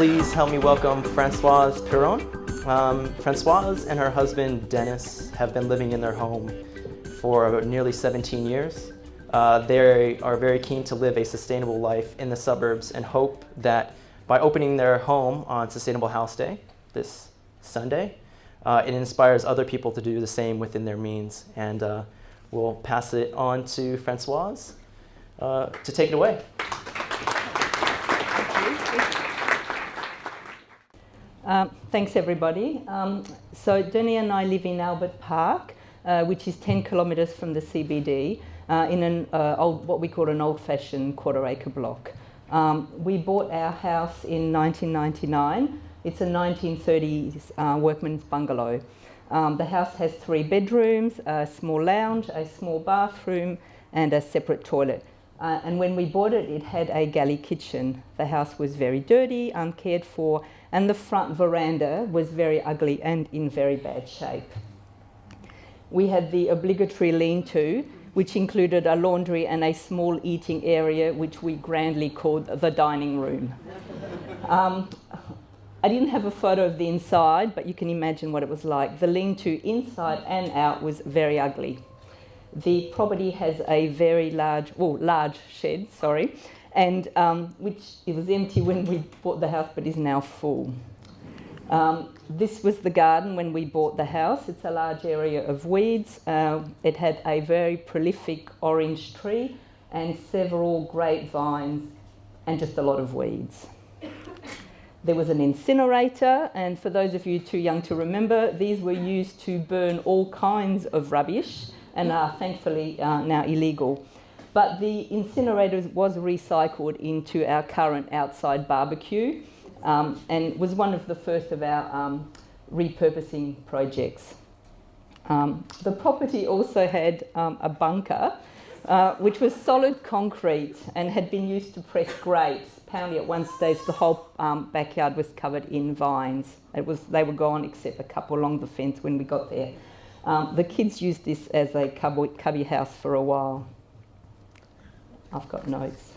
Please help me welcome Françoise Perron. Françoise and her husband Dennis have been living in their home for nearly 17 years. They are very keen to live a sustainable life in the suburbs and hope that by opening their home on Sustainable House Day this Sunday, it inspires other people to do the same within their means. And we'll pass it on to Françoise to take it away. Thanks, everybody. So Denis and I live in Albert Park, which is 10 kilometres from the CBD, in an what we call an old-fashioned quarter-acre block. We bought our house in 1999. It's a 1930s workman's bungalow. The house has 3 bedrooms, a small lounge, a small bathroom, and a separate toilet. And when we bought it, it had a galley kitchen. The house was very dirty, uncared for, and the front veranda was very ugly and in very bad shape. We had the obligatory lean-to, which included a laundry and a small eating area, which we grandly called the dining room. I didn't have a photo of the inside, but you can imagine what it was like. The lean-to inside and out was very ugly. The property has a very large shed, and which it was empty when we bought the house, but is now full. This was the garden when we bought the house. It's a large area of weeds. It had a very prolific orange tree and several grapevines and just a lot of weeds. There was an incinerator, and for those of you too young to remember, these were used to burn all kinds of rubbish and are thankfully now illegal. But the incinerator was recycled into our current outside barbecue and was one of the first of our repurposing projects. The property also had a bunker, which was solid concrete and had been used to press grapes. Apparently at one stage the whole backyard was covered in vines. They were gone except a couple along the fence when we got there. The kids used this as a cubby house for a while. I've got notes.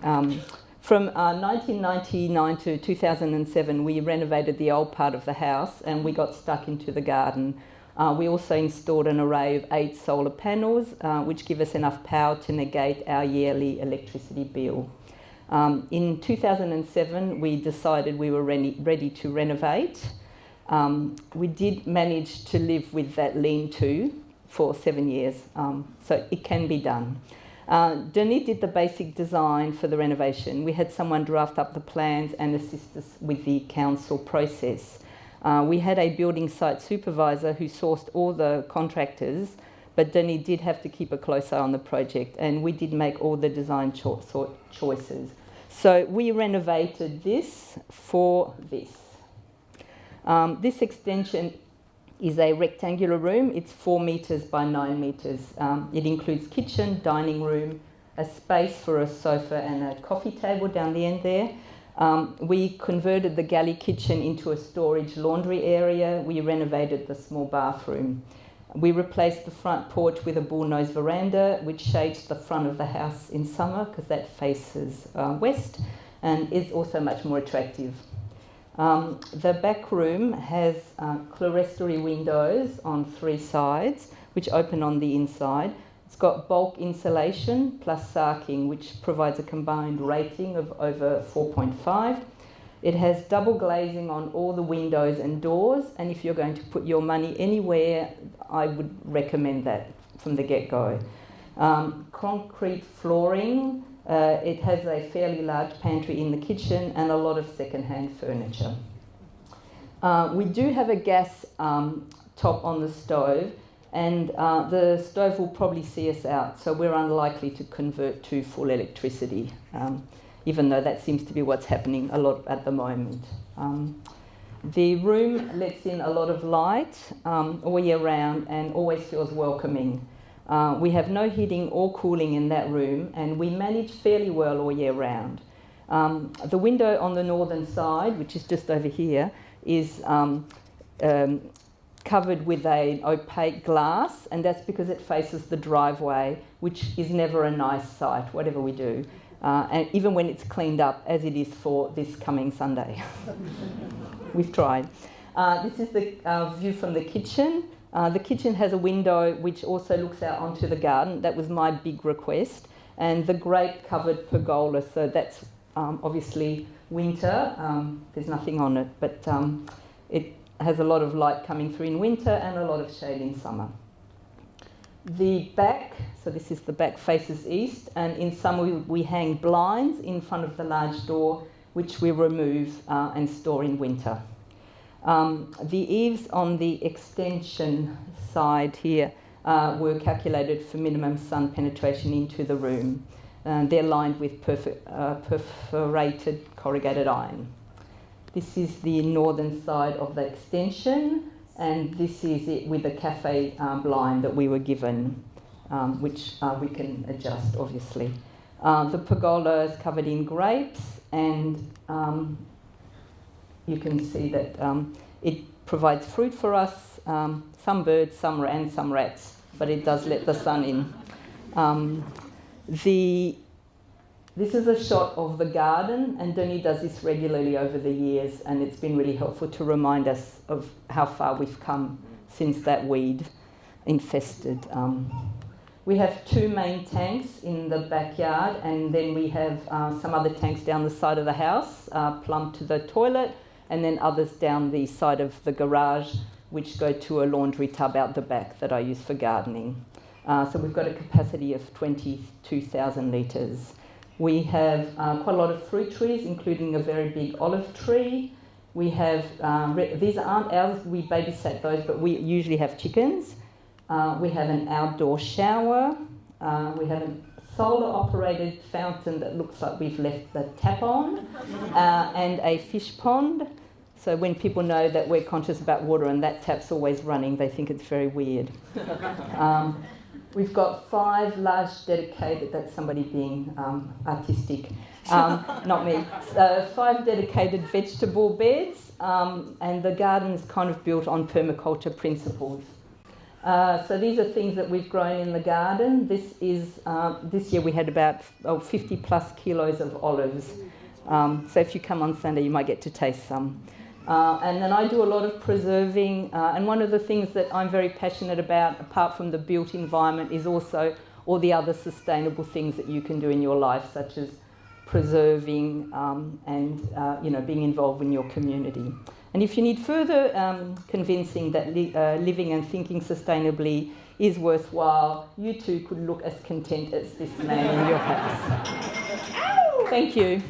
From 1999 to 2007, we renovated the old part of the house and we got stuck into the garden. We also installed an array of 8 solar panels, which give us enough power to negate our yearly electricity bill. In 2007, we decided we were ready to renovate. We did manage to live with that lean-to for 7 years, so it can be done. Denis did the basic design for the renovation. We had someone draft up the plans and assist us with the council process. We had a building site supervisor who sourced all the contractors, but Denis did have to keep a close eye on the project, and we did make all the design choices. So we renovated this for this. This extension is a rectangular room. It's 4 metres by 9 metres. It includes kitchen, dining room, a space for a sofa and a coffee table down the end there. We converted the galley kitchen into a storage laundry area. We renovated the small bathroom. We replaced the front porch with a bullnose veranda, which shades the front of the house in summer because that faces west and is also much more attractive. The back room has clerestory windows on 3 sides, which open on the inside. It's got bulk insulation plus sarking, which provides a combined rating of over 4.5. It has double glazing on all the windows and doors, and if you're going to put your money anywhere, I would recommend that from the get-go. Concrete flooring. It has a fairly large pantry in the kitchen and a lot of second-hand furniture. We do have a gas top on the stove, and the stove will probably see us out, so we're unlikely to convert to full electricity, even though that seems to be what's happening a lot at the moment. The room lets in a lot of light all year round and always feels welcoming. We have no heating or cooling in that room, and we manage fairly well all year round. The window on the northern side, which is just over here, is covered with an opaque glass, and that's because it faces the driveway, which is never a nice sight, whatever we do, and even when it's cleaned up, as it is for this coming Sunday. We've tried. This is the view from the kitchen. The kitchen has a window which also looks out onto the garden. That was my big request. And the grape-covered pergola, so that's obviously winter. There's nothing on it, but it has a lot of light coming through in winter and a lot of shade in summer. The back, so this is the back, faces east, and in summer we hang blinds in front of the large door, which we remove and store in winter. The eaves on the extension side here were calculated for minimum sun penetration into the room. They're lined with perforated corrugated iron. This is the northern side of the extension, and this is it with a cafe blind that we were given, which we can adjust, obviously. The pergola is covered in grapes, and you can see that it provides fruit for us, some birds, and some rats, but it does let the sun in. This is a shot of the garden, and Denis does this regularly over the years, and it's been really helpful to remind us of how far we've come since that weed infested. We have 2 main tanks in the backyard, and then we have some other tanks down the side of the house, plumbed to the toilet, and then others down the side of the garage, which go to a laundry tub out the back that I use for gardening. So we've got a capacity of 22,000 litres. We have quite a lot of fruit trees, including a very big olive tree. We have, these aren't ours, we babysat those, but we usually have chickens. We have an outdoor shower. We have a solar-operated fountain that looks like we've left the tap on, and a fish pond. So when people know that we're conscious about water and that tap's always running, they think it's very weird. We've got 5 large dedicated, that's somebody being artistic, not me, 5 dedicated vegetable beds, and the garden is kind of built on permaculture principles. So these are things that we've grown in the garden. This year we had about 50 plus kilos of olives. So if you come on Sunday, you might get to taste some. And then I do a lot of preserving, and one of the things that I'm very passionate about, apart from the built environment, is also all the other sustainable things that you can do in your life, such as preserving and being involved in your community. And if you need further convincing that living and thinking sustainably is worthwhile, you too could look as content as this man in your house. Thank you.